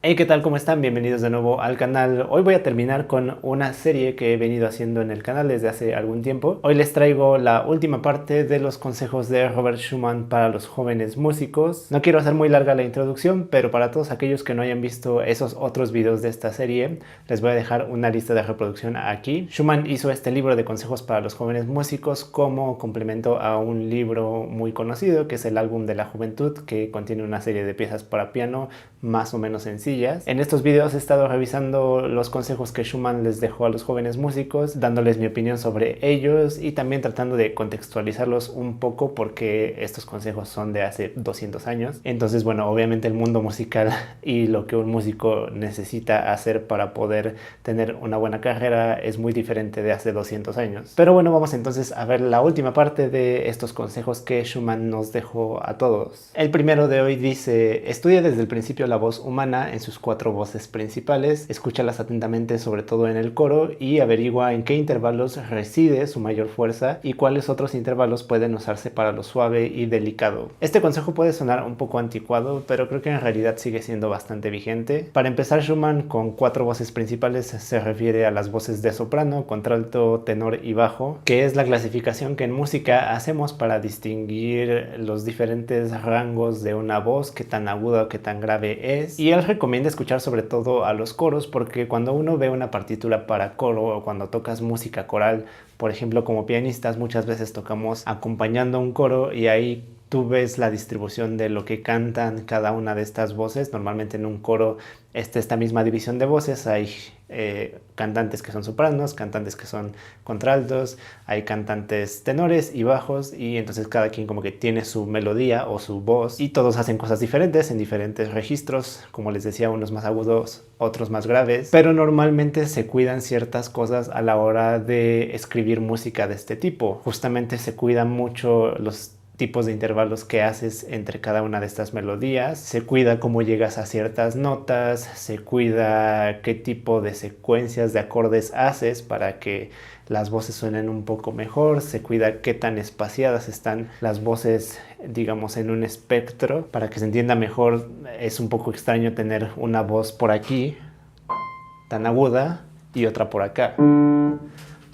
Hey, ¿qué tal? ¿Cómo están? Bienvenidos de nuevo al canal. Hoy voy a terminar con una serie que he venido haciendo en el canal desde hace algún tiempo. Hoy les traigo la última parte de los consejos de Robert Schumann para los jóvenes músicos. No quiero hacer muy larga la introducción, pero para todos aquellos que no hayan visto esos otros videos de esta serie, les voy a dejar una lista de reproducción aquí. Schumann hizo este libro de consejos para los jóvenes músicos como complemento a un libro muy conocido, que es el Álbum de la Juventud, que contiene una serie de piezas para piano más o menos sencillas. En estos videos he estado revisando los consejos que Schumann les dejó a los jóvenes músicos, dándoles mi opinión sobre ellos y también tratando de contextualizarlos un poco porque estos consejos son de hace 200 años. Entonces, bueno, obviamente el mundo musical y lo que un músico necesita hacer para poder tener una buena carrera es muy diferente de hace 200 años. Pero bueno, vamos entonces a ver la última parte de estos consejos que Schumann nos dejó a todos. El primero de hoy dice: estudia desde el principio la voz humana en sus 4 voces principales, escúchalas atentamente sobre todo en el coro y averigua en qué intervalos reside su mayor fuerza y cuáles otros intervalos pueden usarse para lo suave y delicado. Este consejo puede sonar un poco anticuado, pero creo que en realidad sigue siendo bastante vigente. Para empezar, Schumann con 4 voces principales se refiere a las voces de soprano, contralto, tenor y bajo, que es la clasificación que en música hacemos para distinguir los diferentes rangos de una voz, qué tan aguda o qué tan grave es. Y él recomienda escuchar sobre todo a los coros, porque cuando uno ve una partitura para coro o cuando tocas música coral, por ejemplo, como pianistas muchas veces tocamos acompañando a un coro y ahí tú ves la distribución de lo que cantan cada una de estas voces. Normalmente en un coro esta misma división de voces. Hay cantantes que son sopranos, cantantes que son contraltos, hay cantantes tenores y bajos, y entonces cada quien como que tiene su melodía o su voz y todos hacen cosas diferentes en diferentes registros, como les decía, unos más agudos, otros más graves, pero normalmente se cuidan ciertas cosas a la hora de escribir música de este tipo. Justamente se cuidan mucho los tipos de intervalos que haces entre cada una de estas melodías, se cuida cómo llegas a ciertas notas, se cuida qué tipo de secuencias de acordes haces para que las voces suenen un poco mejor, se cuida qué tan espaciadas están las voces, digamos, en un espectro para que se entienda mejor. Es un poco extraño tener una voz por aquí tan aguda y otra por acá,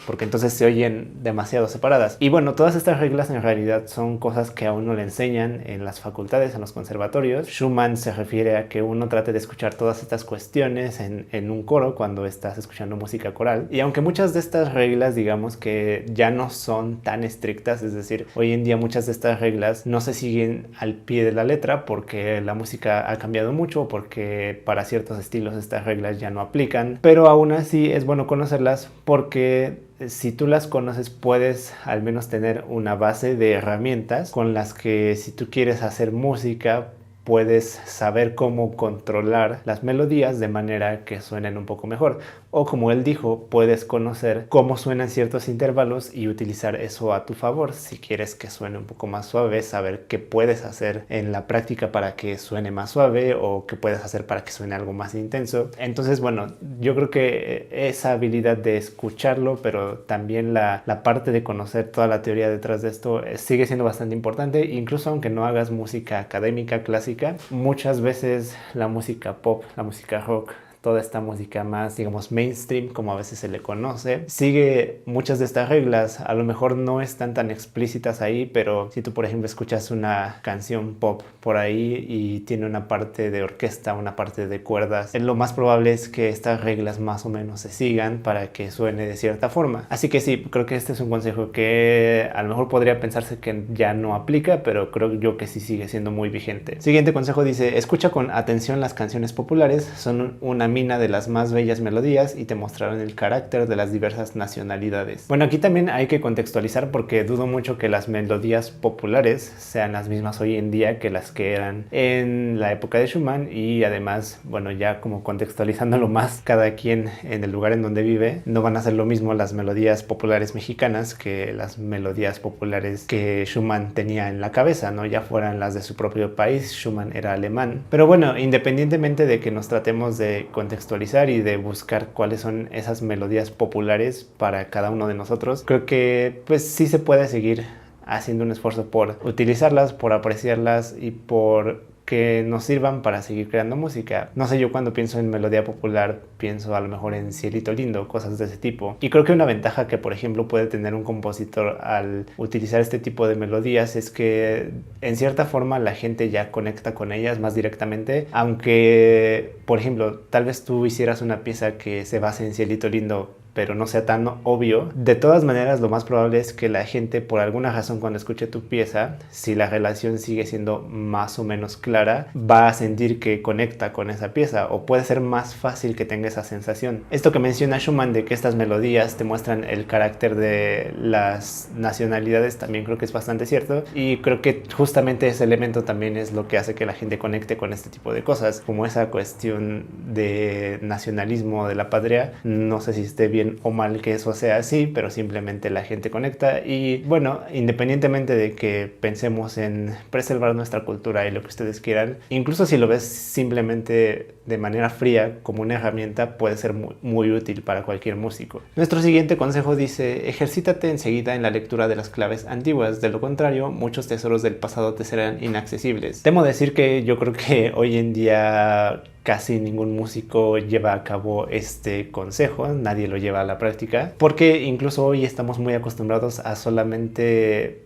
porque entonces se oyen demasiado separadas. Y bueno, todas estas reglas en realidad son cosas que a uno le enseñan en las facultades, en los conservatorios. Schumann se refiere a que uno trate de escuchar todas estas cuestiones en un coro cuando estás escuchando música coral. Y aunque muchas de estas reglas, digamos que ya no son tan estrictas, es decir, hoy en día muchas de estas reglas no se siguen al pie de la letra porque la música ha cambiado mucho, porque para ciertos estilos estas reglas ya no aplican, pero aún así es bueno conocerlas porque si tú las conoces puedes al menos tener una base de herramientas con las que si tú quieres hacer música puedes saber cómo controlar las melodías de manera que suenen un poco mejor. O como él dijo, puedes conocer cómo suenan ciertos intervalos y utilizar eso a tu favor. Si quieres que suene un poco más suave, saber qué puedes hacer en la práctica para que suene más suave o qué puedes hacer para que suene algo más intenso. Entonces, bueno, yo creo que esa habilidad de escucharlo, pero también la parte de conocer toda la teoría detrás de esto sigue siendo bastante importante, incluso aunque no hagas música académica, clásica. Muchas veces la música pop, la música rock, toda esta música más, digamos, mainstream, como a veces se le conoce, sigue muchas de estas reglas. A lo mejor no están tan explícitas ahí, pero si tú, por ejemplo, escuchas una canción pop por ahí y tiene una parte de orquesta, una parte de cuerdas, lo más probable es que estas reglas más o menos se sigan para que suene de cierta forma. Así que sí, creo que este es un consejo que a lo mejor podría pensarse que ya no aplica, pero creo yo que sí sigue siendo muy vigente. Siguiente consejo dice: escucha con atención las canciones populares, son una mina de las más bellas melodías y te mostrarán el carácter de las diversas nacionalidades. Bueno, aquí también hay que contextualizar porque dudo mucho que las melodías populares sean las mismas hoy en día que las que eran en la época de Schumann, y además, bueno, ya como contextualizándolo más, cada quien en el lugar en donde vive, no van a ser lo mismo las melodías populares mexicanas que las melodías populares que Schumann tenía en la cabeza, ¿no? Ya fueran las de su propio país. Schumann era alemán. Pero bueno, independientemente de que nos tratemos de contextualizar y de buscar cuáles son esas melodías populares para cada uno de nosotros, creo que pues sí se puede seguir haciendo un esfuerzo por utilizarlas, por apreciarlas y por que nos sirvan para seguir creando música. No sé, yo cuando pienso en melodía popular pienso a lo mejor en Cielito Lindo, cosas de ese tipo. Y creo que una ventaja que por ejemplo puede tener un compositor al utilizar este tipo de melodías es que en cierta forma la gente ya conecta con ellas más directamente, aunque por ejemplo tal vez tú hicieras una pieza que se base en Cielito Lindo pero no sea tan obvio. De todas maneras, lo más probable es que la gente, por alguna razón, cuando escuche tu pieza, si la relación sigue siendo más o menos clara, va a sentir que conecta con esa pieza, o puede ser más fácil que tenga esa sensación. Esto que menciona Schumann de que estas melodías te muestran el carácter de las nacionalidades también creo que es bastante cierto, y creo que justamente ese elemento también es lo que hace que la gente conecte con este tipo de cosas, como esa cuestión de nacionalismo de la patria. No sé si esté bien o mal que eso sea así, pero simplemente la gente conecta. Y bueno, independientemente de que pensemos en preservar nuestra cultura y lo que ustedes quieran, incluso si lo ves simplemente de manera fría como una herramienta, puede ser muy útil para cualquier músico. Nuestro siguiente consejo dice: ejercítate enseguida en la lectura de las claves antiguas, de lo contrario muchos tesoros del pasado te serán inaccesibles. Temo decir que yo creo que hoy en día casi ningún músico lleva a cabo este consejo, nadie lo lleva a la práctica, porque incluso hoy estamos muy acostumbrados a solamente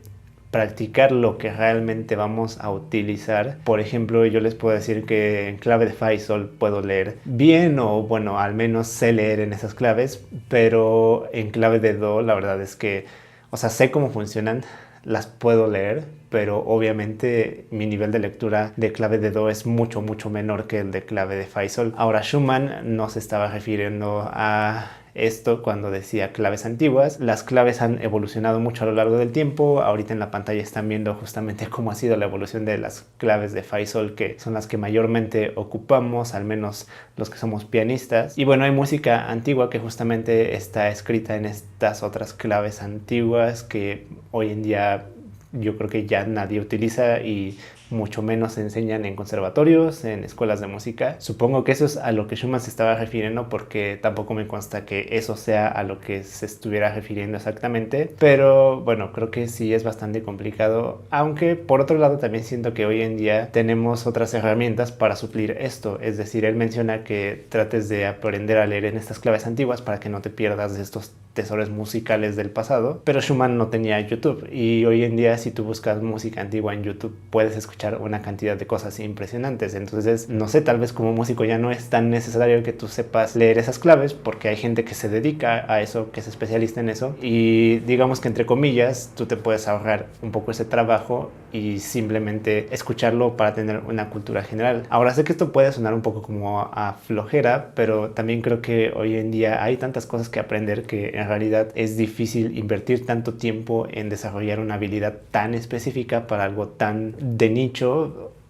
practicar lo que realmente vamos a utilizar. Por ejemplo, yo les puedo decir que en clave de fa y sol puedo leer bien, o bueno, al menos sé leer en esas claves, pero en clave de do la verdad es que, o sea, sé cómo funcionan, las puedo leer, pero obviamente mi nivel de lectura de clave de do es mucho menor que el de clave de fa y sol. Ahora, Schumann no se estaba refiriendo a esto cuando decía claves antiguas. Las claves han evolucionado mucho a lo largo del tiempo. Ahorita en la pantalla están viendo justamente cómo ha sido la evolución de las claves de fa y sol, que son las que mayormente ocupamos, al menos los que somos pianistas. Y bueno, hay música antigua que justamente está escrita en estas otras claves antiguas que hoy en día yo creo que ya nadie utiliza y mucho menos se enseñan en conservatorios, en escuelas de música. Supongo que eso es a lo que Schumann se estaba refiriendo, porque tampoco me consta que eso sea a lo que se estuviera refiriendo exactamente, pero bueno, creo que sí es bastante complicado, aunque por otro lado también siento que hoy en día tenemos otras herramientas para suplir esto. Es decir, él menciona que trates de aprender a leer en estas claves antiguas para que no te pierdas de estos tesoros musicales del pasado, pero Schumann no tenía YouTube, y hoy en día si tú buscas música antigua en YouTube puedes escuchar una cantidad de cosas impresionantes. Entonces, no sé, tal vez como músico ya no es tan necesario que tú sepas leer esas claves, porque hay gente que se dedica a eso, que es especialista en eso, y digamos que entre comillas tú te puedes ahorrar un poco ese trabajo y simplemente escucharlo para tener una cultura general. Ahora, sé que esto puede sonar un poco como a flojera, pero también creo que hoy en día hay tantas cosas que aprender que en realidad es difícil invertir tanto tiempo en desarrollar una habilidad tan específica para algo tan de nicho.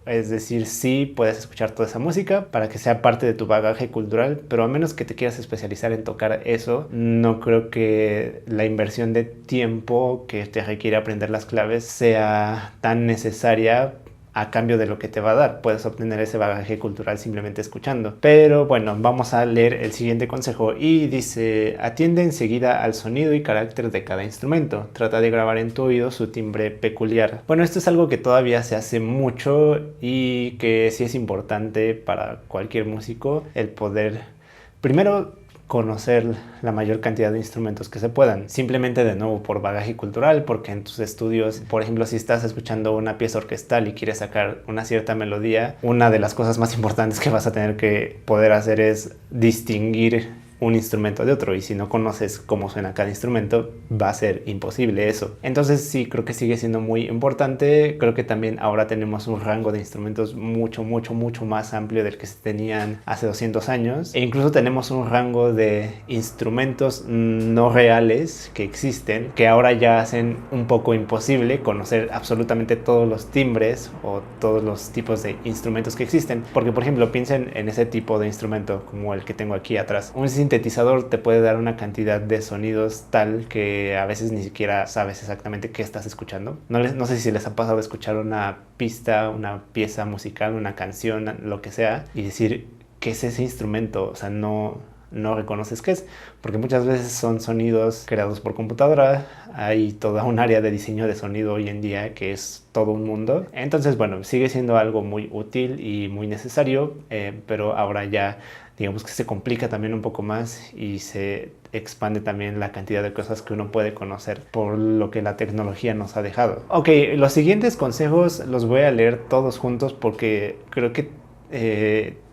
Es decir, sí puedes escuchar toda esa música para que sea parte de tu bagaje cultural, pero a menos que te quieras especializar en tocar eso, no creo que la inversión de tiempo que te requiere aprender las claves sea tan necesaria a cambio de lo que te va a dar. Puedes obtener ese bagaje cultural simplemente escuchando. Pero bueno, vamos a leer el siguiente consejo y dice: atiende enseguida al sonido y carácter de cada instrumento. Trata de grabar en tu oído su timbre peculiar. Bueno, esto es algo que todavía se hace mucho y que sí es importante para cualquier músico, el poder primero conocer la mayor cantidad de instrumentos que se puedan, simplemente de nuevo por bagaje cultural, porque en tus estudios, por ejemplo, si estás escuchando una pieza orquestal y quieres sacar una cierta melodía, una de las cosas más importantes que vas a tener que poder hacer es distinguir un instrumento de otro, y si no conoces cómo suena cada instrumento va a ser imposible eso. Entonces sí, creo que sigue siendo muy importante. Creo que también ahora tenemos un rango de instrumentos mucho más amplio del que se tenían hace 200 años, e incluso tenemos un rango de instrumentos no reales que existen, que ahora ya hacen un poco imposible conocer absolutamente todos los timbres o todos los tipos de instrumentos que existen, porque por ejemplo piensen en ese tipo de instrumento como el que tengo aquí atrás. Un sintetizador te puede dar una cantidad de sonidos tal que a veces ni siquiera sabes exactamente qué estás escuchando. No sé si les ha pasado escuchar una pista, una pieza musical, una canción, lo que sea, y decir: ¿qué es ese instrumento? O sea, no no reconoces qué es, porque muchas veces son sonidos creados por computadora. Hay toda un área de diseño de sonido hoy en día que es todo un mundo. Entonces, bueno, sigue siendo algo muy útil y muy necesario, pero ahora ya digamos que se complica también un poco más y se expande también la cantidad de cosas que uno puede conocer por lo que la tecnología nos ha dejado. Ok, los siguientes consejos los voy a leer todos juntos porque creo que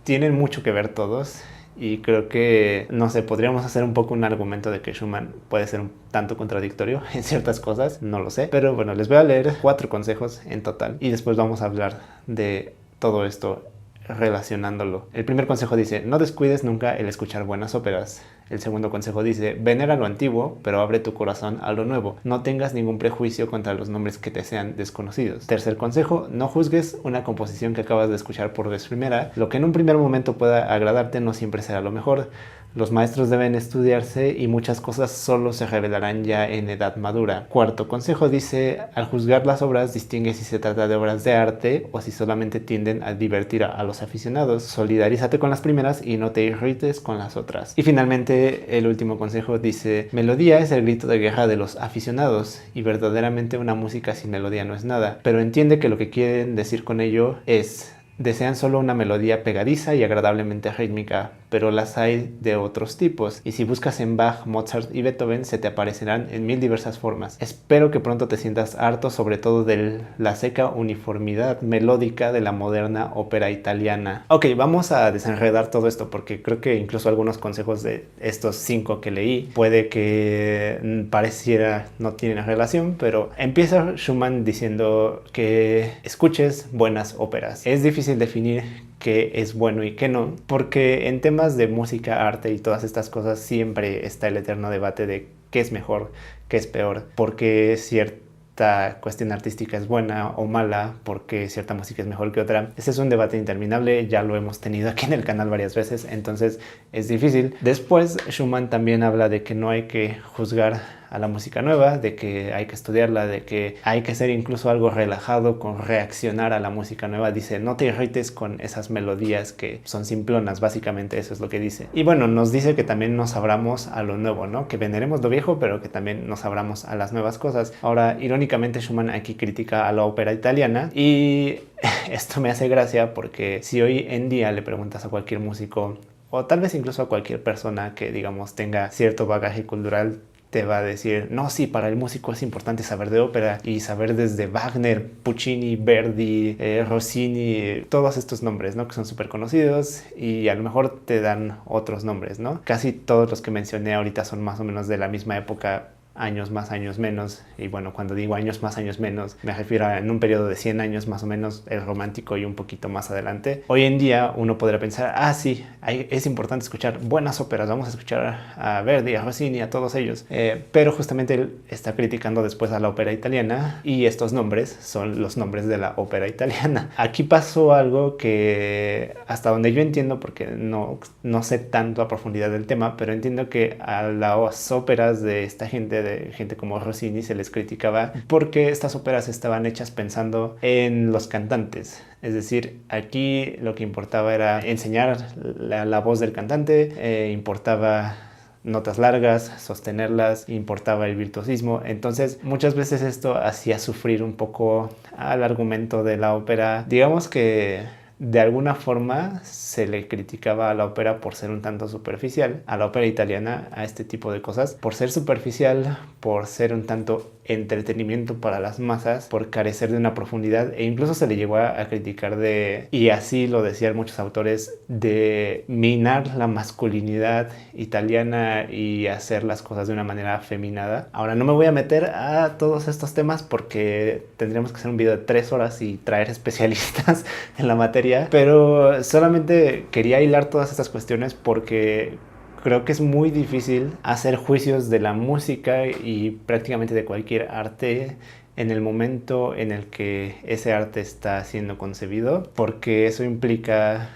tienen mucho que ver todos. Y creo que, no sé, podríamos hacer un poco un argumento de que Schumann puede ser un tanto contradictorio en ciertas cosas, no lo sé. Pero bueno, les voy a leer 4 consejos en total y después vamos a hablar de todo esto relacionándolo. El primer consejo dice, no descuides nunca el escuchar buenas óperas. El segundo consejo dice, venera lo antiguo, pero abre tu corazón a lo nuevo. No tengas ningún prejuicio contra los nombres que te sean desconocidos. Tercer consejo, no juzgues una composición que acabas de escuchar por vez primera. Lo que en un primer momento pueda agradarte no siempre será lo mejor. Los maestros deben estudiarse y muchas cosas solo se revelarán ya en edad madura. Cuarto consejo dice, al juzgar las obras, distingue si se trata de obras de arte o si solamente tienden a divertir a los aficionados. Solidarízate con las primeras y no te irrites con las otras. Y finalmente, el último consejo dice, melodía es el grito de guerra de los aficionados y verdaderamente una música sin melodía no es nada. Pero entiende que lo que quieren decir con ello es, desean solo una melodía pegadiza y agradablemente rítmica, pero las hay de otros tipos, y si buscas en Bach, Mozart y Beethoven se te aparecerán en 1000 diversas formas. Espero que pronto te sientas harto sobre todo de la seca uniformidad melódica de la moderna ópera italiana. Ok, vamos a desenredar todo esto porque creo que incluso algunos consejos de estos 5 que leí puede que pareciera no tienen relación, pero empieza Schumann diciendo que escuches buenas óperas. Es difícil definir qué es bueno y qué no, porque en temas de música, arte y todas estas cosas siempre está el eterno debate de qué es mejor, qué es peor, porque cierta cuestión artística es buena o mala, porque cierta música es mejor que otra. Ese es un debate interminable, ya lo hemos tenido aquí en el canal varias veces, entonces es difícil. Después Schumann también habla de que no hay que juzgar a la música nueva, de que hay que estudiarla, de que hay que ser incluso algo relajado con reaccionar a la música nueva. Dice, no te irrites con esas melodías que son simplonas, básicamente eso es lo que dice. Y bueno, nos dice que también nos abramos a lo nuevo, ¿no? Que veneremos lo viejo, pero que también nos abramos a las nuevas cosas. Ahora, irónicamente, Schumann aquí critica a la ópera italiana y esto me hace gracia porque si hoy en día le preguntas a cualquier músico o tal vez incluso a cualquier persona que, digamos, tenga cierto bagaje cultural, te va a decir, no, sí, para el músico es importante saber de ópera y saber desde Wagner, Puccini, Verdi, Rossini, todos estos nombres, ¿no? Que son súper conocidos y a lo mejor te dan otros nombres, ¿no? Casi todos los que mencioné ahorita son más o menos de la misma época, años más, años menos. Y bueno, cuando digo años más, años menos, me refiero a en un periodo de 100 años más o menos, el romántico y un poquito más adelante. Hoy en día uno podrá pensar, ah, sí, es importante escuchar buenas óperas, vamos a escuchar a Verdi, a Rossini, a todos ellos. Pero justamente él está criticando después a la ópera italiana y estos nombres son los nombres de la ópera italiana. Aquí pasó algo que hasta donde yo entiendo, porque no sé tanto a profundidad del tema, pero entiendo que a las óperas de esta gente, de gente como Rossini, se les criticaba porque estas óperas estaban hechas pensando en los cantantes. Es decir, aquí lo que importaba era enseñar la voz del cantante, importaba notas largas, sostenerlas, importaba el virtuosismo. Entonces muchas veces esto hacía sufrir un poco al argumento de la ópera. Digamos que de alguna forma se le criticaba a la ópera por ser un tanto superficial, a la ópera italiana, a este tipo de cosas, por ser superficial, por ser un tanto entretenimiento para las masas, por carecer de una profundidad, e incluso se le llegó a criticar de, y así lo decían muchos autores, de minar la masculinidad italiana y hacer las cosas de una manera afeminada. Ahora no me voy a meter a todos estos temas porque tendríamos que hacer un video de 3 horas y traer especialistas en la materia, pero solamente quería hilar todas estas cuestiones porque creo que es muy difícil hacer juicios de la música y prácticamente de cualquier arte en el momento en el que ese arte está siendo concebido, porque eso implica,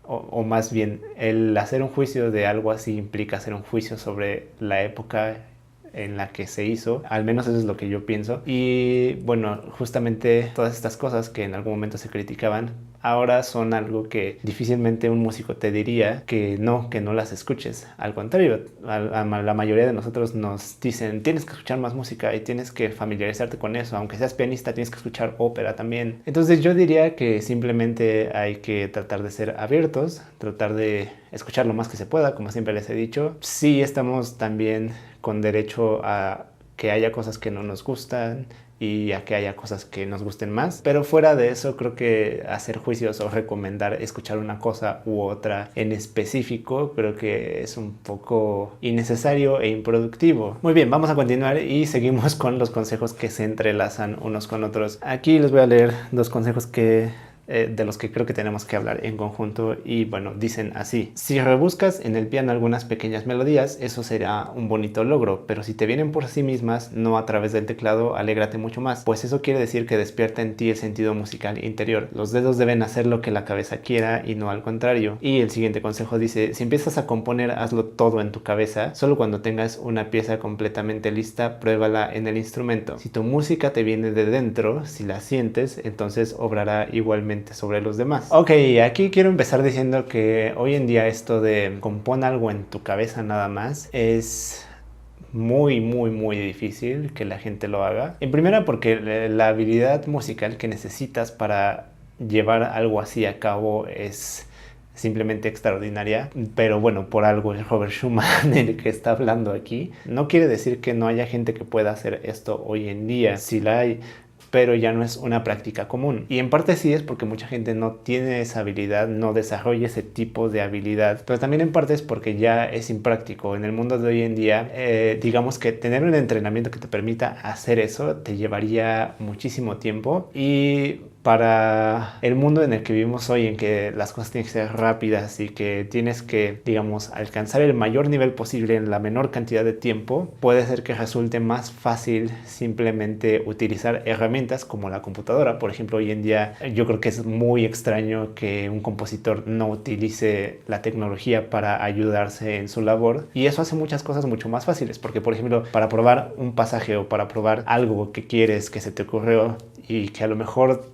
o más bien, el hacer un juicio de algo así implica hacer un juicio sobre la época en la que se hizo. Al menos eso es lo que yo pienso. Y bueno, justamente todas estas cosas que en algún momento se criticaban ahora son algo que difícilmente un músico te diría que no las escuches. Al contrario, a la mayoría de nosotros nos dicen tienes que escuchar más música y tienes que familiarizarte con eso. Aunque seas pianista, tienes que escuchar ópera también. Entonces yo diría que simplemente hay que tratar de ser abiertos, tratar de escuchar lo más que se pueda, como siempre les he dicho. Sí estamos también con derecho a que haya cosas que no nos gustan y a que haya cosas que nos gusten más, pero fuera de eso creo que hacer juicios o recomendar escuchar una cosa u otra en específico creo que es un poco innecesario e improductivo. Muy bien, vamos a continuar y seguimos con los consejos que se entrelazan unos con otros. Aquí les voy a leer dos consejos de los que creo que tenemos que hablar en conjunto y bueno, dicen así: si rebuscas en el piano algunas pequeñas melodías, eso será un bonito logro, pero si te vienen por sí mismas, no a través del teclado, alégrate mucho más, pues eso quiere decir que despierta en ti el sentido musical interior. Los dedos deben hacer lo que la cabeza quiera y no al contrario. Y el siguiente consejo dice: si empiezas a componer, hazlo todo en tu cabeza, solo cuando tengas una pieza completamente lista, pruébala en el instrumento. Si tu música te viene de dentro, si la sientes, entonces obrará igualmente sobre los demás. Ok, aquí quiero empezar diciendo que hoy en día esto de compón algo en tu cabeza nada más es muy difícil que la gente lo haga. En primera porque la habilidad musical que necesitas para llevar algo así a cabo es simplemente extraordinaria, pero bueno, por algo es Robert Schumann el que está hablando aquí. No quiere decir que no haya gente que pueda hacer esto hoy en día, sí la hay, pero ya no es una práctica común. Y en parte sí es porque mucha gente no tiene esa habilidad, no desarrolla ese tipo de habilidad, pero también en parte es porque ya es impráctico. En el mundo de hoy en día, digamos que tener un entrenamiento que te permita hacer eso te llevaría muchísimo tiempo, y para el mundo en el que vivimos hoy, en que las cosas tienen que ser rápidas y que tienes que, digamos, alcanzar el mayor nivel posible en la menor cantidad de tiempo, puede ser que resulte más fácil simplemente utilizar herramientas como la computadora. Por ejemplo, hoy en día yo creo que es muy extraño que un compositor no utilice la tecnología para ayudarse en su labor, y eso hace muchas cosas mucho más fáciles, porque por ejemplo, para probar un pasaje o para probar algo que quieres, que se te ocurrió y que a lo mejor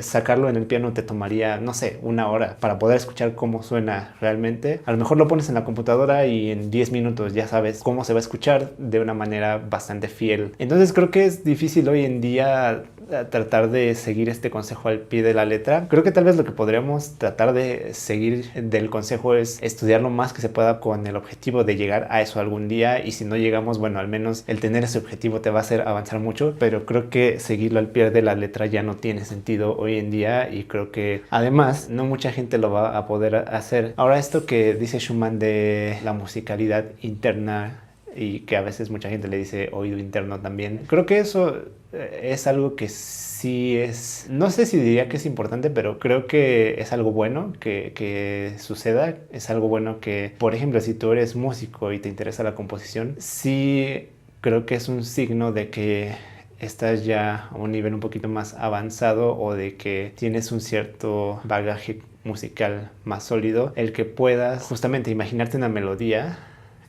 sacarlo en el piano te tomaría, no sé, una hora para poder escuchar cómo suena realmente, a lo mejor lo pones en la computadora y en 10 minutos ya sabes cómo se va a escuchar de una manera bastante fiel. Entonces creo que es difícil hoy en día tratar de seguir este consejo al pie de la letra. Creo que tal vez lo que podríamos tratar de seguir del consejo es estudiar lo más que se pueda con el objetivo de llegar a eso algún día, y si no llegamos, bueno, al menos el tener ese objetivo te va a hacer avanzar mucho, pero creo que seguirlo al pie de la letra ya no tiene sentido hoy en día, y creo que además no mucha gente lo va a poder hacer. Ahora, esto que dice Schumann de la musicalidad interna, y que a veces mucha gente le dice oído interno también, creo que eso es algo que sí es, no sé si diría que es importante, pero creo que es algo bueno que suceda. Es algo bueno que, por ejemplo, si tú eres músico y te interesa la composición, sí creo que es un signo de que estás ya a un nivel un poquito más avanzado, o de que tienes un cierto bagaje musical más sólido, el que puedas justamente imaginarte una melodía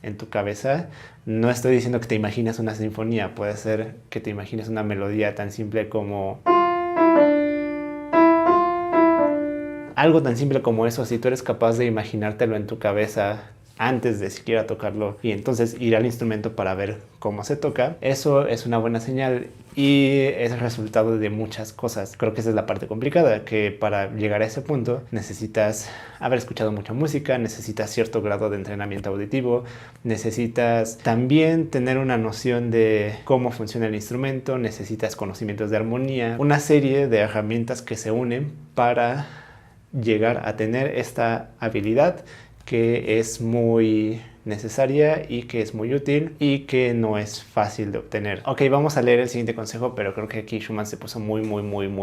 en tu cabeza. No estoy diciendo que te imagines una sinfonía, puede ser que te imagines una melodía tan simple como algo tan simple como eso. Si tú eres capaz de imaginártelo en tu cabeza antes de siquiera tocarlo y entonces ir al instrumento para ver cómo se toca, eso es una buena señal y es el resultado de muchas cosas. Creo que esa es la parte complicada, que para llegar a ese punto necesitas haber escuchado mucha música, necesitas cierto grado de entrenamiento auditivo, necesitas también tener una noción de cómo funciona el instrumento, necesitas conocimientos de armonía, una serie de herramientas que se unen para llegar a tener esta habilidad que es muy necesaria y que es muy útil y que no es fácil de obtener. Ok, vamos a leer el siguiente consejo, pero creo que aquí Schumann se puso muy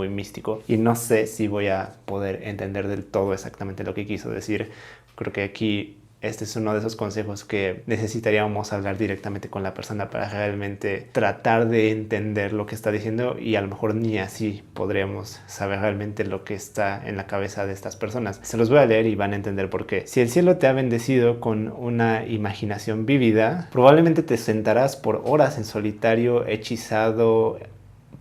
místico y no sé si voy a poder entender del todo exactamente lo que quiso decir. Creo que aquí este es uno de esos consejos que necesitaríamos hablar directamente con la persona para realmente tratar de entender lo que está diciendo, y a lo mejor ni así podríamos saber realmente lo que está en la cabeza de estas personas. Se los voy a leer y van a entender por qué. Si el cielo te ha bendecido con una imaginación vívida, probablemente te sentarás por horas en solitario, hechizado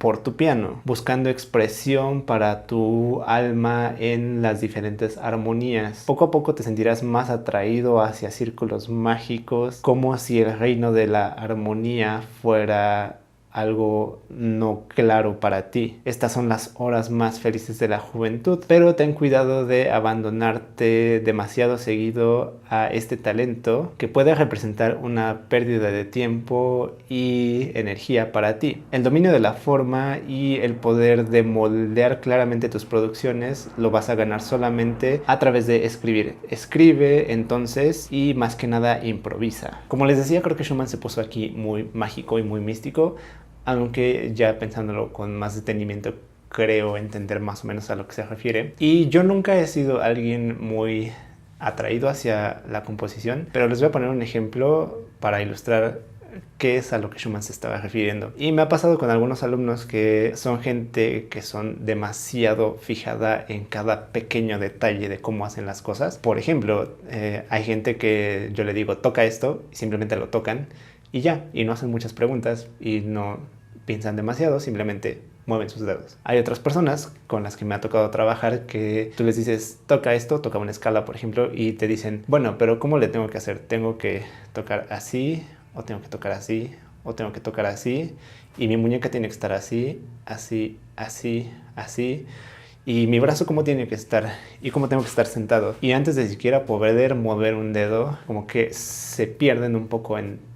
por tu piano, buscando expresión para tu alma en las diferentes armonías. Poco a poco te sentirás más atraído hacia círculos mágicos, como si el reino de la armonía fuera algo no claro para ti. Estas son las horas más felices de la juventud, pero ten cuidado de abandonarte demasiado seguido a este talento que puede representar una pérdida de tiempo y energía para ti. El dominio de la forma y el poder de moldear claramente tus producciones lo vas a ganar solamente a través de escribir. Escribe entonces y más que nada improvisa. Como les decía, creo que Schumann se puso aquí muy mágico y muy místico, aunque ya pensándolo con más detenimiento creo entender más o menos a lo que se refiere. Y yo nunca he sido alguien muy atraído hacia la composición, pero les voy a poner un ejemplo para ilustrar qué es a lo que Schumann se estaba refiriendo. Y me ha pasado con algunos alumnos que son gente que son demasiado fijada en cada pequeño detalle de cómo hacen las cosas. Por ejemplo, hay gente que yo le digo toca esto y simplemente lo tocan y ya, y no hacen muchas preguntas y no piensan demasiado, simplemente mueven sus dedos. Hay otras personas con las que me ha tocado trabajar que tú les dices toca esto, toca una escala por ejemplo, y te dicen bueno, pero ¿cómo le tengo que hacer? ¿Tengo que tocar así? ¿O tengo que tocar así? ¿O tengo que tocar así? Y mi muñeca tiene que estar así, así, así, así. Y mi brazo cómo tiene que estar y cómo tengo que estar sentado. Y antes de siquiera poder mover un dedo, como que se pierden un poco en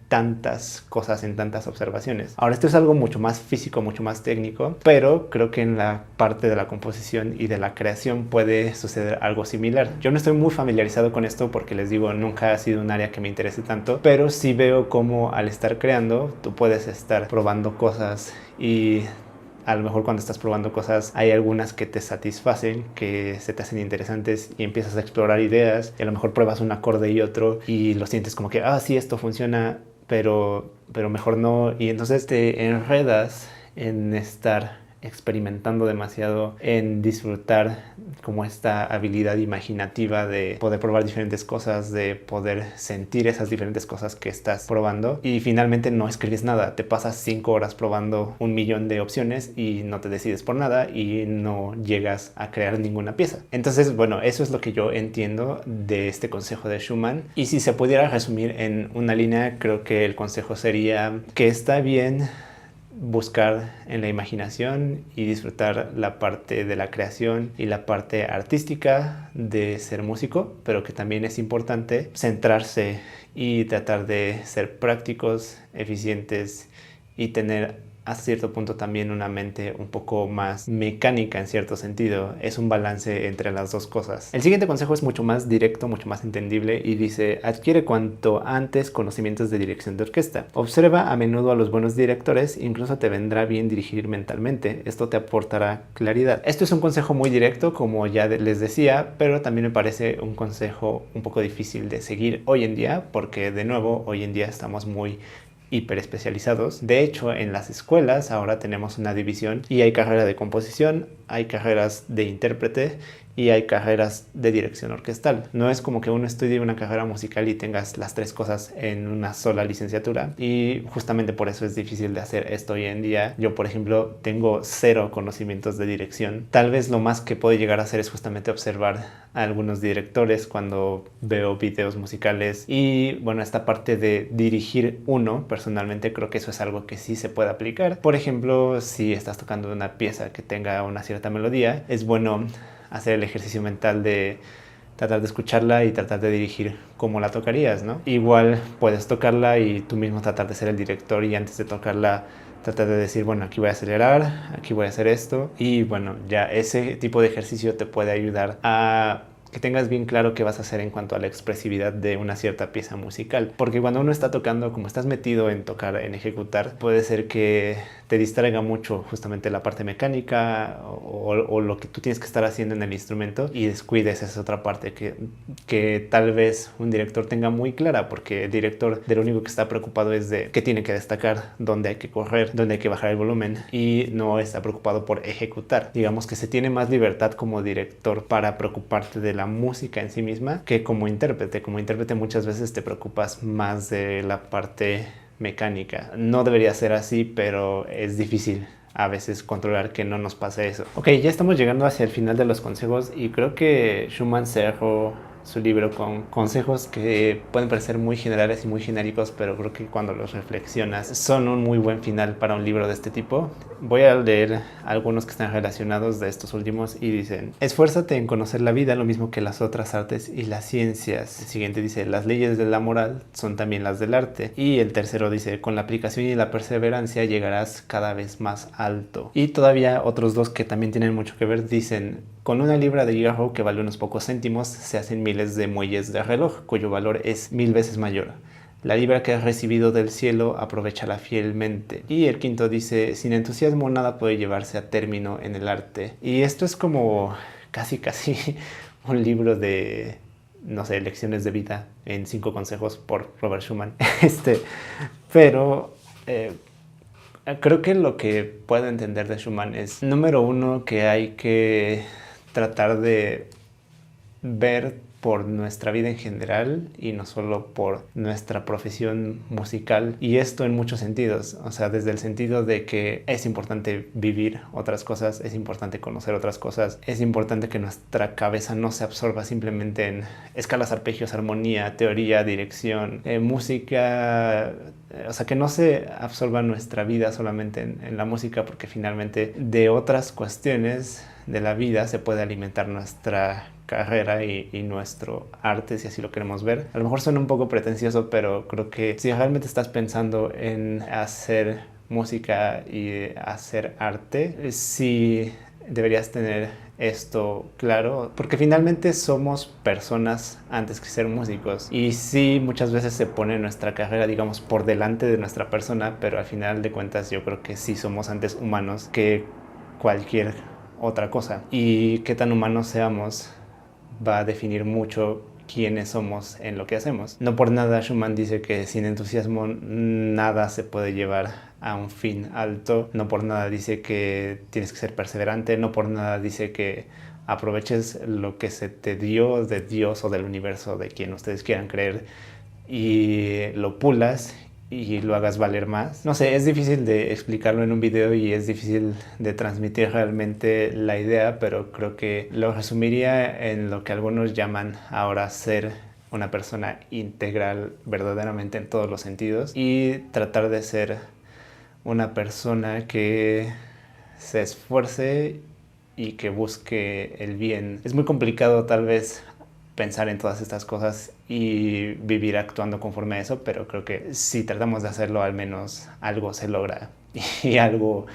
tantas cosas, en tantas observaciones. Ahora, esto es algo mucho más físico, mucho más técnico, pero creo que en la parte de la composición y de la creación puede suceder algo similar. Yo no estoy muy familiarizado con esto porque les digo, nunca ha sido un área que me interese tanto, pero sí veo cómo al estar creando, tú puedes estar probando cosas y a lo mejor cuando estás probando cosas hay algunas que te satisfacen, que se te hacen interesantes y empiezas a explorar ideas y a lo mejor pruebas un acorde y otro y lo sientes como que, sí, esto funciona, pero mejor no. Y entonces te enredas en estar experimentando demasiado, en disfrutar como esta habilidad imaginativa de poder probar diferentes cosas, de poder sentir esas diferentes cosas que estás probando y finalmente no escribes nada, te pasas 5 horas probando 1.000.000 de opciones y no te decides por nada y no llegas a crear ninguna pieza. Entonces, bueno, eso es lo que yo entiendo de este consejo de Schumann, y si se pudiera resumir en una línea, creo que el consejo sería que está bien buscar en la imaginación y disfrutar la parte de la creación y la parte artística de ser músico, pero que también es importante centrarse y tratar de ser prácticos, eficientes y tener hasta cierto punto también una mente un poco más mecánica en cierto sentido. Es un balance entre las dos cosas. El siguiente consejo es mucho más directo, mucho más entendible y dice: adquiere cuanto antes conocimientos de dirección de orquesta. Observa a menudo a los buenos directores, incluso te vendrá bien dirigir mentalmente. Esto te aportará claridad. Esto es un consejo muy directo, como ya les decía, pero también me parece un consejo un poco difícil de seguir hoy en día, porque de nuevo hoy en día estamos muy hiperespecializados. De hecho, en las escuelas ahora tenemos una división y hay carrera de composición, hay carreras de intérprete y hay carreras de dirección orquestal. No es como que uno estudie una carrera musical y tengas las tres cosas en una sola licenciatura, y justamente por eso es difícil de hacer esto hoy en día. Yo, por ejemplo, tengo 0 conocimientos de dirección. Tal vez lo más que puedo llegar a hacer es justamente observar a algunos directores cuando veo videos musicales, y bueno, esta parte de dirigir uno, personalmente creo que eso es algo que sí se puede aplicar. Por ejemplo, si estás tocando una pieza que tenga una cierta melodía, es bueno hacer el ejercicio mental de tratar de escucharla y tratar de dirigir cómo la tocarías, ¿no? Igual puedes tocarla y tú mismo tratar de ser el director, y antes de tocarla tratar de decir, bueno, aquí voy a acelerar, aquí voy a hacer esto, y bueno, ya ese tipo de ejercicio te puede ayudar a que tengas bien claro qué vas a hacer en cuanto a la expresividad de una cierta pieza musical. Porque cuando uno está tocando, como estás metido en tocar, en ejecutar, puede ser que te distraiga mucho justamente la parte mecánica o lo que tú tienes que estar haciendo en el instrumento, y descuides esa otra parte que tal vez un director tenga muy clara, porque el director de lo único que está preocupado es de qué tiene que destacar, dónde hay que correr, dónde hay que bajar el volumen, y no está preocupado por ejecutar. Digamos que se tiene más libertad como director para preocuparte de la música en sí misma que como intérprete. Como intérprete muchas veces te preocupas más de la parte mecánica. No debería ser así, pero es difícil a veces controlar que no nos pase eso. Ok, ya estamos llegando hacia el final de los consejos y creo que Schumann cerró su libro con consejos que pueden parecer muy generales y muy genéricos, pero creo que cuando los reflexionas son un muy buen final para un libro de este tipo. Voy a leer algunos que están relacionados de estos últimos y dicen: esfuérzate en conocer la vida lo mismo que las otras artes y las ciencias. El siguiente dice: las leyes de la moral son también las del arte. Y el tercero dice: con la aplicación y la perseverancia llegarás cada vez más alto. Y todavía otros dos que también tienen mucho que ver dicen: con una libra de hierro que vale unos pocos céntimos se hacen miles de muelles de reloj cuyo valor es 1000 veces mayor. La libra que has recibido del cielo, aprovéchala fielmente. Y el quinto dice: sin entusiasmo nada puede llevarse a término en el arte. Y esto es como casi un libro de, no sé, lecciones de vida en 5 consejos por Robert Schumann. Pero creo que lo que puedo entender de Schumann es, número uno, que hay que tratar de ver por nuestra vida en general y no solo por nuestra profesión musical, y esto en muchos sentidos, o sea, desde el sentido de que es importante vivir otras cosas, es importante conocer otras cosas, es importante que nuestra cabeza no se absorba simplemente en escalas, arpegios, armonía, teoría, dirección, música, o sea, que no se absorba nuestra vida solamente en la música, porque finalmente de otras cuestiones de la vida se puede alimentar nuestra carrera y nuestro arte, si así lo queremos ver. A lo mejor suena un poco pretencioso, pero creo que si realmente estás pensando en hacer música y hacer arte, sí deberías tener esto claro, porque finalmente somos personas antes que ser músicos, y sí, muchas veces se pone nuestra carrera, digamos, por delante de nuestra persona, pero al final de cuentas yo creo que sí somos antes humanos que cualquier otra cosa, y qué tan humanos seamos va a definir mucho quiénes somos en lo que hacemos. No por nada Schumann dice que sin entusiasmo nada se puede llevar a un fin alto. No por nada dice que tienes que ser perseverante. No por nada dice que aproveches lo que se te dio de Dios o del universo, de quien ustedes quieran creer, y lo pulas y lo hagas valer más. No sé, es difícil de explicarlo en un video y es difícil de transmitir realmente la idea, pero creo que lo resumiría en lo que algunos llaman ahora ser una persona integral verdaderamente en todos los sentidos, y tratar de ser una persona que se esfuerce y que busque el bien. Es muy complicado tal vez pensar en todas estas cosas y vivir actuando conforme a eso, pero creo que si tratamos de hacerlo, al menos algo se logra y algo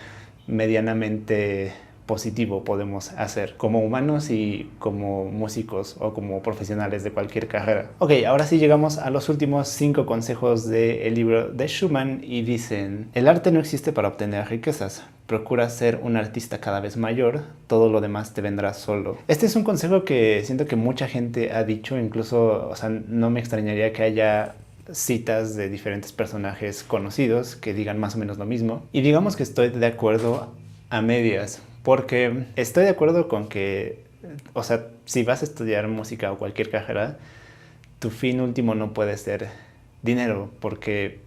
medianamente positivo podemos hacer como humanos y como músicos o como profesionales de cualquier carrera. Ok, ahora sí llegamos a los últimos 5 consejos del libro de Schumann y dicen: el arte no existe para obtener riquezas. Procura ser un artista cada vez mayor, todo lo demás te vendrá solo. Este es un consejo que siento que mucha gente ha dicho, incluso, o sea, no me extrañaría que haya citas de diferentes personajes conocidos que digan más o menos lo mismo. Y digamos que estoy de acuerdo a medias, porque estoy de acuerdo con que, o sea, si vas a estudiar música o cualquier carrera, tu fin último no puede ser dinero, porque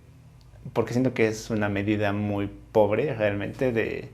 siento que es una medida muy pobre realmente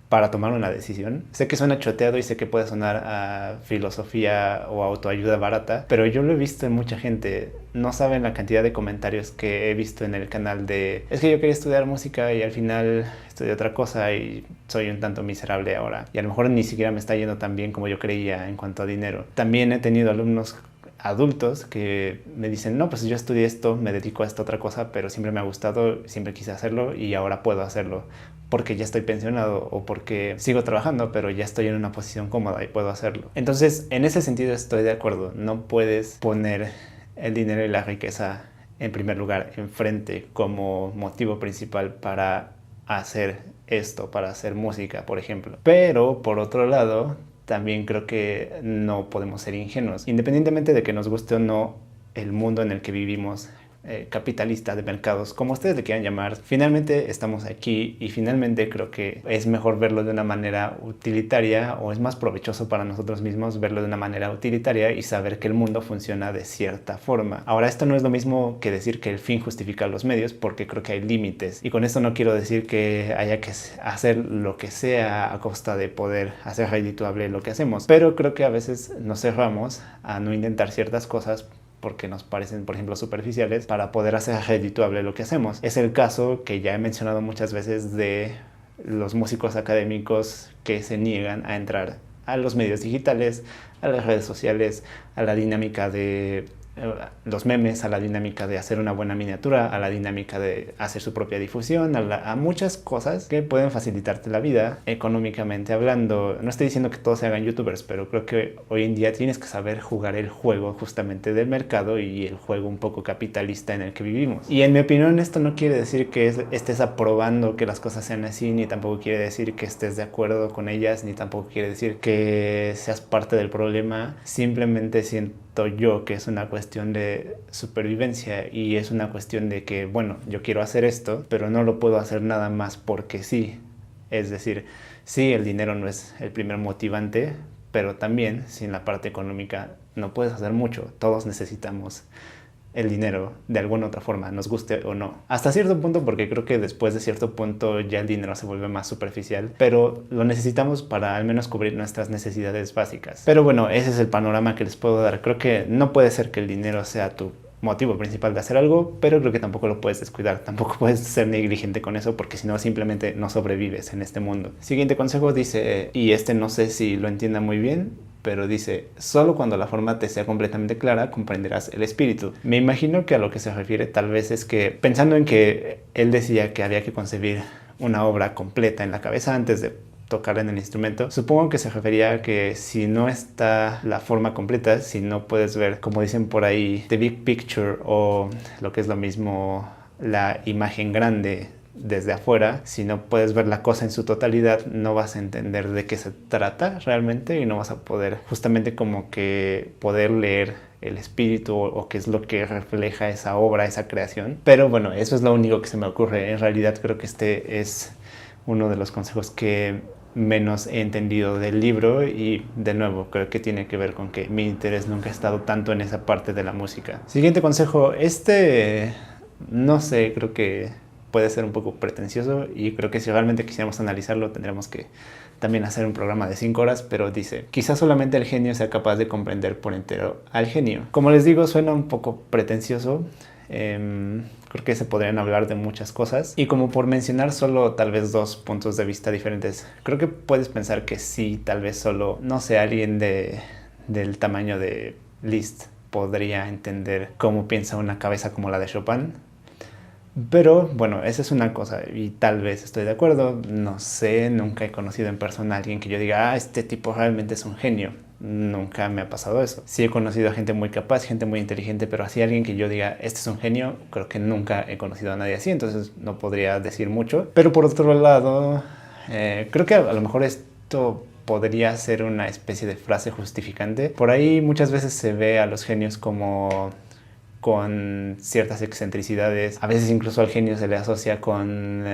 para tomar una decisión. Sé que suena choteado y sé que puede sonar a filosofía o autoayuda barata, pero yo lo he visto en mucha gente. No saben la cantidad de comentarios que he visto en el canal de: es que yo quería estudiar música y al final estudié otra cosa y soy un tanto miserable ahora. Y a lo mejor ni siquiera me está yendo tan bien como yo creía en cuanto a dinero. También he tenido alumnos adultos que me dicen: no, pues yo estudié esto, me dedico a esta otra cosa, pero siempre me ha gustado, siempre quise hacerlo y ahora puedo hacerlo porque ya estoy pensionado o porque sigo trabajando, pero ya estoy en una posición cómoda y puedo hacerlo. Entonces, en ese sentido estoy de acuerdo. No puedes poner el dinero y la riqueza en primer lugar, enfrente, como motivo principal para hacer esto, para hacer música, por ejemplo. Pero, por otro lado, también creo que no podemos ser ingenuos. Independientemente de que nos guste o no el mundo en el que vivimos, capitalista de mercados, como ustedes le quieran llamar. Finalmente estamos aquí y finalmente creo que es mejor verlo de una manera utilitaria, o es más provechoso para nosotros mismos verlo de una manera utilitaria y saber que el mundo funciona de cierta forma. Ahora, esto no es lo mismo que decir que el fin justifica los medios, porque creo que hay límites, y con esto no quiero decir que haya que hacer lo que sea a costa de poder hacer redituable lo que hacemos, pero creo que a veces nos cerramos a no intentar ciertas cosas porque nos parecen, por ejemplo, superficiales, para poder hacer redituable lo que hacemos. Es el caso que ya he mencionado muchas veces de los músicos académicos que se niegan a entrar a los medios digitales, a las redes sociales, a la dinámica de los memes, a la dinámica de hacer una buena miniatura, a la dinámica de hacer su propia difusión, a muchas cosas que pueden facilitarte la vida económicamente hablando. No estoy diciendo que todos se hagan youtubers, pero creo que hoy en día tienes que saber jugar el juego justamente del mercado y el juego un poco capitalista en el que vivimos. Y en mi opinión, esto no quiere decir que estés aprobando que las cosas sean así, ni tampoco quiere decir que estés de acuerdo con ellas, ni tampoco quiere decir que seas parte del problema. Simplemente siento yo que es una cuestión de supervivencia, y es una cuestión de que, bueno, yo quiero hacer esto, pero no lo puedo hacer nada más porque sí. Es decir, sí, el dinero no es el primer motivante, pero también sin la parte económica no puedes hacer mucho. Todos necesitamos el dinero de alguna otra forma, nos guste o no. Hasta cierto punto, porque creo que después de cierto punto ya el dinero se vuelve más superficial, pero lo necesitamos para al menos cubrir nuestras necesidades básicas. Pero bueno, ese es el panorama que les puedo dar. Creo que no puede ser que el dinero sea tu motivo principal de hacer algo, pero creo que tampoco lo puedes descuidar, tampoco puedes ser negligente con eso, porque si no simplemente no sobrevives en este mundo. Siguiente consejo dice, y no sé si lo entienda muy bien, pero dice, solo cuando la forma te sea completamente clara comprenderás el espíritu. Me imagino que a lo que se refiere tal vez es que, pensando en que él decía que había que concebir una obra completa en la cabeza antes de tocar en el instrumento, supongo que se refería a que si no está la forma completa, si no puedes ver, como dicen por ahí, the big picture, o lo que es lo mismo, la imagen grande desde afuera, si no puedes ver la cosa en su totalidad, no vas a entender de qué se trata realmente, y no vas a poder justamente como que poder leer el espíritu o qué es lo que refleja esa obra, esa creación. Pero bueno, eso es lo único que se me ocurre. En realidad creo que este es uno de los consejos que menos he entendido del libro, y de nuevo creo que tiene que ver con que mi interés nunca ha estado tanto en esa parte de la música. Siguiente consejo, no sé, creo que puede ser un poco pretencioso, y creo que si realmente quisiéramos analizarlo tendríamos que también hacer un programa de 5 horas, pero dice, quizás solamente el genio sea capaz de comprender por entero al genio. Como les digo, suena un poco pretencioso. Creo que se podrían hablar de muchas cosas, y como por mencionar solo tal vez 2 puntos de vista diferentes, creo que puedes pensar que sí, tal vez solo, no sé, alguien del tamaño de Liszt podría entender cómo piensa una cabeza como la de Chopin. Pero bueno, esa es una cosa, y tal vez estoy de acuerdo, no sé, nunca he conocido en persona a alguien que yo diga, este tipo realmente es un genio. Nunca me ha pasado eso. Sí he conocido a gente muy capaz, gente muy inteligente, pero así alguien que yo diga, este es un genio, creo que nunca he conocido a nadie así, entonces no podría decir mucho. Pero por otro lado, creo que a lo mejor esto podría ser una especie de frase justificante. Por ahí muchas veces se ve a los genios como con ciertas excentricidades. A veces incluso al genio se le asocia con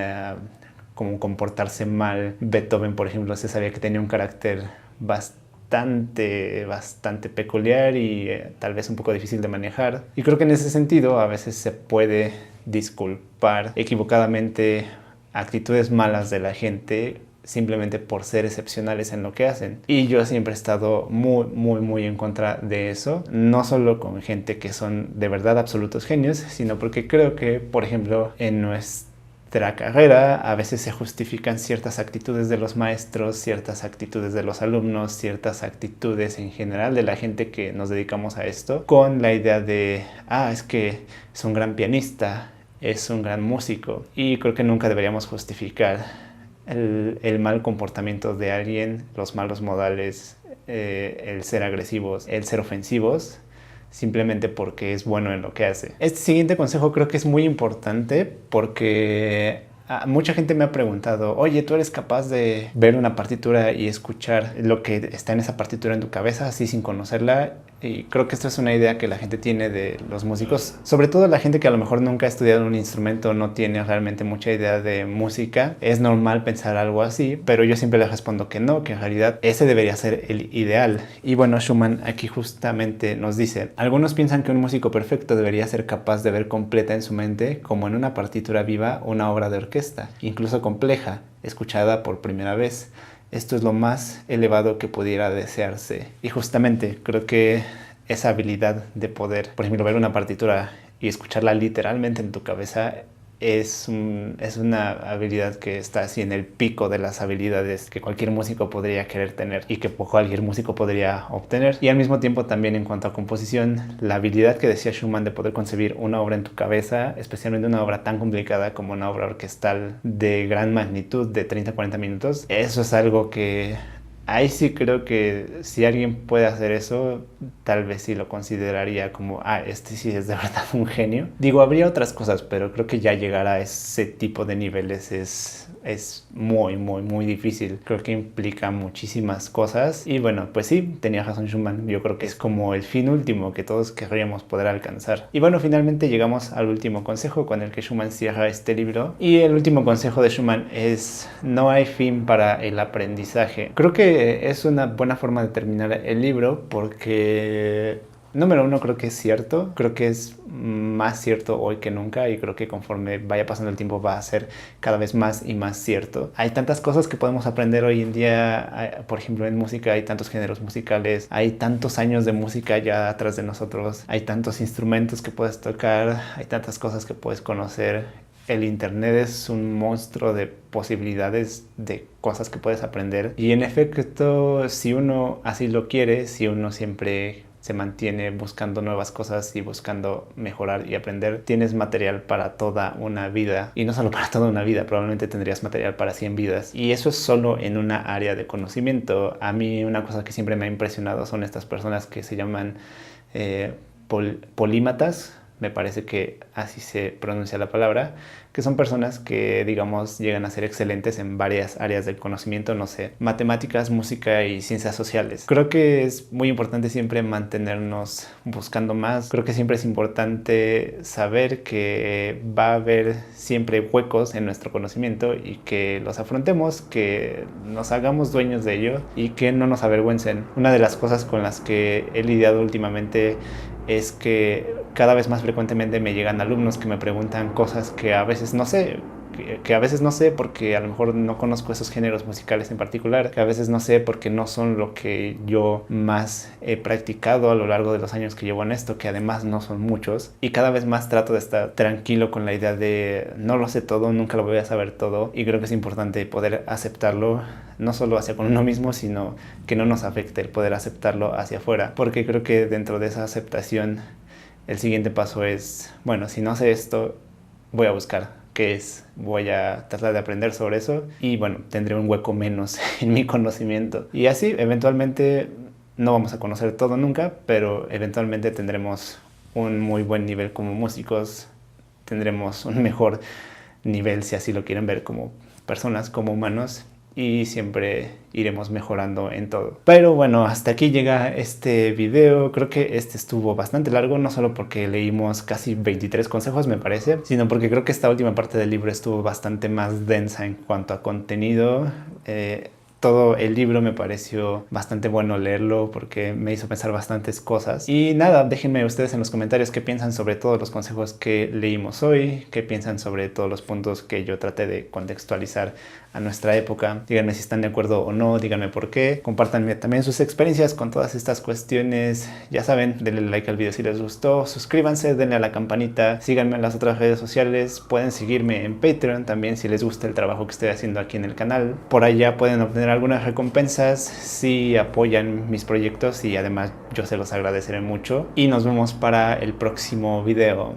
como comportarse mal. Beethoven, por ejemplo, se sabía que tenía un carácter bastante peculiar y tal vez un poco difícil de manejar. Y creo que en ese sentido a veces se puede disculpar equivocadamente actitudes malas de la gente simplemente por ser excepcionales en lo que hacen. Y yo siempre he estado muy en contra de eso, no solo con gente que son de verdad absolutos genios, sino porque creo que, por ejemplo, en nuestra carrera a veces se justifican ciertas actitudes de los maestros, ciertas actitudes de los alumnos, ciertas actitudes en general de la gente que nos dedicamos a esto, con la idea de, es que es un gran pianista, es un gran músico, y creo que nunca deberíamos justificar el mal comportamiento de alguien, los malos modales, el ser agresivos, el ser ofensivos, simplemente porque es bueno en lo que hace. Este siguiente consejo creo que es muy importante porque mucha gente me ha preguntado, oye, ¿tú eres capaz de ver una partitura y escuchar lo que está en esa partitura en tu cabeza así sin conocerla? Y creo que esto es una idea que la gente tiene de los músicos, sobre todo la gente que a lo mejor nunca ha estudiado un instrumento, no tiene realmente mucha idea de música. Es normal pensar algo así, pero yo siempre les respondo que no, que en realidad ese debería ser el ideal. Y bueno, Schumann aquí justamente nos dice, algunos piensan que un músico perfecto debería ser capaz de ver completa en su mente, como en una partitura viva, una obra de orquesta, incluso compleja, escuchada por primera vez. Esto es lo más elevado que pudiera desearse. Y justamente creo que esa habilidad de poder, por ejemplo, ver una partitura y escucharla literalmente en tu cabeza es una habilidad que está así en el pico de las habilidades que cualquier músico podría querer tener y que cualquier músico podría obtener. Y al mismo tiempo también en cuanto a composición, la habilidad que decía Schumann de poder concebir una obra en tu cabeza, especialmente una obra tan complicada como una obra orquestal de gran magnitud de 30-40 minutos, eso es algo que... Ahí sí creo que si alguien puede hacer eso, tal vez sí lo consideraría como, este sí es de verdad un genio. Digo, habría otras cosas, pero creo que ya llegar a ese tipo de niveles es muy, muy, muy difícil. Creo que implica muchísimas cosas. Y bueno, pues sí, tenía razón Schumann. Yo creo que es como el fin último que todos querríamos poder alcanzar. Y bueno, finalmente llegamos al último consejo con el que Schumann cierra este libro. Y el último consejo de Schumann es: no hay fin para el aprendizaje. Creo que es una buena forma de terminar el libro porque, número uno, creo que es cierto. Creo que es más cierto hoy que nunca y creo que conforme vaya pasando el tiempo va a ser cada vez más y más cierto. Hay tantas cosas que podemos aprender hoy en día. Por ejemplo, en música hay tantos géneros musicales, hay tantos años de música ya atrás de nosotros, hay tantos instrumentos que puedes tocar, hay tantas cosas que puedes conocer. El internet es un monstruo de posibilidades, de cosas que puedes aprender. Y en efecto, si uno así lo quiere, si uno siempre se mantiene buscando nuevas cosas y buscando mejorar y aprender, tienes material para toda una vida. Y no solo para toda una vida, probablemente tendrías material para 100 vidas. Y eso es solo en una área de conocimiento. A mí una cosa que siempre me ha impresionado son estas personas que se llaman polímatas. Me parece que así se pronuncia la palabra, que son personas que, digamos, llegan a ser excelentes en varias áreas del conocimiento, no sé, matemáticas, música y ciencias sociales. Creo que es muy importante siempre mantenernos buscando más. Creo que siempre es importante saber que va a haber siempre huecos en nuestro conocimiento y que los afrontemos, que nos hagamos dueños de ello y que no nos avergüencen. Una de las cosas con las que he lidiado últimamente es que cada vez más frecuentemente me llegan alumnos que me preguntan cosas que a veces no sé, que a veces no sé porque a lo mejor no conozco esos géneros musicales en particular, que a veces no sé porque no son lo que yo más he practicado a lo largo de los años que llevo en esto, que además no son muchos, y cada vez más trato de estar tranquilo con la idea de no lo sé todo, nunca lo voy a saber todo, y creo que es importante poder aceptarlo, no solo hacia con uno mismo, sino que no nos afecte el poder aceptarlo hacia afuera, porque creo que dentro de esa aceptación el siguiente paso es, bueno, si no sé esto, voy a buscar qué es, voy a tratar de aprender sobre eso y bueno, tendré un hueco menos en mi conocimiento. Y así, eventualmente, no vamos a conocer todo nunca, pero eventualmente tendremos un muy buen nivel como músicos, tendremos un mejor nivel, si así lo quieren ver, como personas, como humanos, y siempre iremos mejorando en todo. Pero bueno, hasta aquí llega este video. Creo que este estuvo bastante largo, no solo porque leímos casi 23 consejos, me parece, sino porque creo que esta última parte del libro estuvo bastante más densa en cuanto a contenido. Todo el libro me pareció bastante bueno leerlo porque me hizo pensar bastantes cosas. Y nada, déjenme ustedes en los comentarios qué piensan sobre todos los consejos que leímos hoy, qué piensan sobre todos los puntos que yo traté de contextualizar a nuestra época. Díganme si están de acuerdo o no, díganme por qué. Compártanme también sus experiencias con todas estas cuestiones. Ya saben, denle like al video si les gustó, suscríbanse, denle a la campanita, síganme en las otras redes sociales, pueden seguirme en Patreon también si les gusta el trabajo que estoy haciendo aquí en el canal. Por allá pueden obtener algunas recompensas si apoyan mis proyectos y además yo se los agradeceré mucho. Y nos vemos para el próximo video.